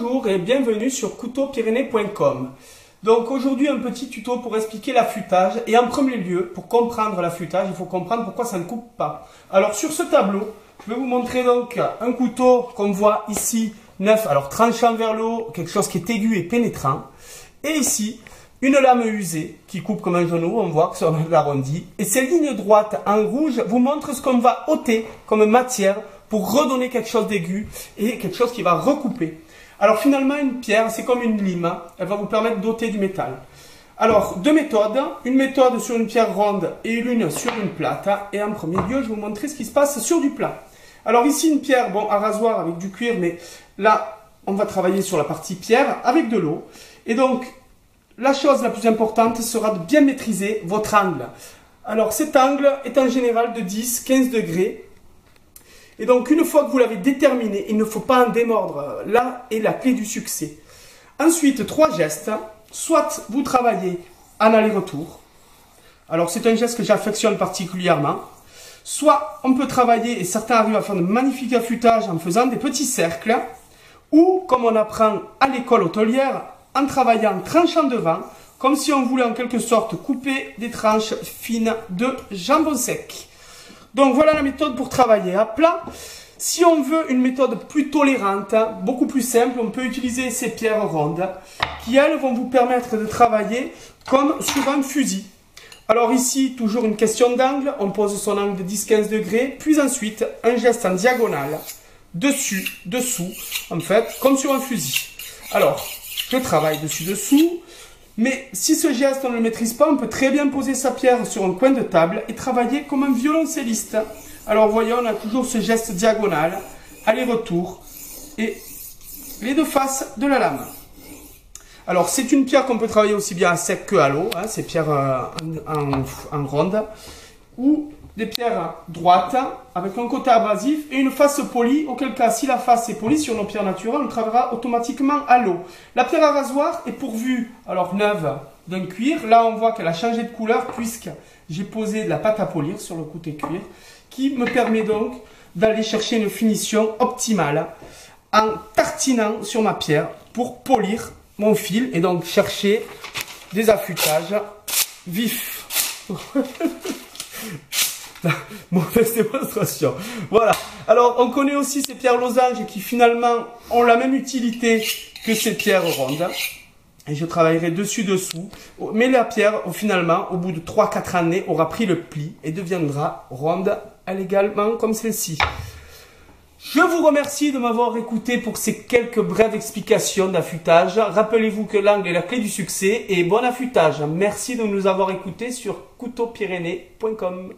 Bonjour et bienvenue sur couteaupyrénées.com. Donc aujourd'hui un petit tuto pour expliquer l'affûtage et en premier lieu pour comprendre l'affûtage il faut comprendre pourquoi ça ne coupe pas. Alors sur ce tableau je vais vous montrer donc un couteau qu'on voit ici neuf, alors tranchant vers le haut, quelque chose qui est aigu et pénétrant, et ici une lame usée qui coupe comme un genou, on voit que ça l'arrondit, et ces lignes droites en rouge vous montrent ce qu'on va ôter comme matière pour redonner quelque chose d'aigu et quelque chose qui va recouper. Alors finalement, une pierre, c'est comme une lime, elle va vous permettre d'ôter du métal. Alors, deux méthodes, une méthode sur une pierre ronde et une sur une plate. Et en premier lieu, je vais vous montrer ce qui se passe sur du plat. Alors ici, une pierre, bon, à rasoir avec du cuir, mais là, on va travailler sur la partie pierre avec de l'eau. Et donc, la chose la plus importante sera de bien maîtriser votre angle. Alors cet angle est en général de 10-15 degrés. Et donc, une fois que vous l'avez déterminé, il ne faut pas en démordre. Là est la clé du succès. Ensuite, trois gestes. Soit vous travaillez en aller-retour. Alors, c'est un geste que j'affectionne particulièrement. Soit on peut travailler, et certains arrivent à faire de magnifiques affûtages en faisant des petits cercles. Ou, comme on apprend à l'école hôtelière, en travaillant tranchant devant, comme si on voulait en quelque sorte couper des tranches fines de jambon sec. Donc voilà la méthode pour travailler à plat. Si on veut une méthode plus tolérante, beaucoup plus simple, on peut utiliser ces pierres rondes qui, elles, vont vous permettre de travailler comme sur un fusil. Alors ici, toujours une question d'angle. On pose son angle de 10-15 degrés, puis ensuite un geste en diagonale, dessus, dessous, en fait, comme sur un fusil. Alors, je travaille dessus-dessous. Mais si ce geste on ne le maîtrise pas, on peut très bien poser sa pierre sur un coin de table et travailler comme un violoncelliste. Alors voyons, on a toujours ce geste diagonal, aller-retour et les deux faces de la lame. Alors c'est une pierre qu'on peut travailler aussi bien à sec que à l'eau, hein, ces pierres en ronde, ou des pierres droites avec un côté abrasif et une face polie, auquel cas si la face est polie sur nos pierres naturelles, on travaillera automatiquement à l'eau. La pierre à rasoir est pourvue, alors neuve, d'un cuir. Là on voit qu'elle a changé de couleur puisque j'ai posé de la pâte à polir sur le côté cuir, qui me permet donc d'aller chercher une finition optimale en tartinant sur ma pierre pour polir mon fil et donc chercher des affûtages vifs. Mauvaise démonstration. Voilà. Alors, on connaît aussi ces pierres losanges qui finalement ont la même utilité que ces pierres rondes. Et je travaillerai dessus-dessous. Mais la pierre, finalement, au bout de 3-4 années, aura pris le pli et deviendra ronde, elle également, comme celle-ci. Je vous remercie de m'avoir écouté pour ces quelques brèves explications d'affûtage. Rappelez-vous que l'angle est la clé du succès et bon affûtage. Merci de nous avoir écoutés sur couteaupyrénées.com.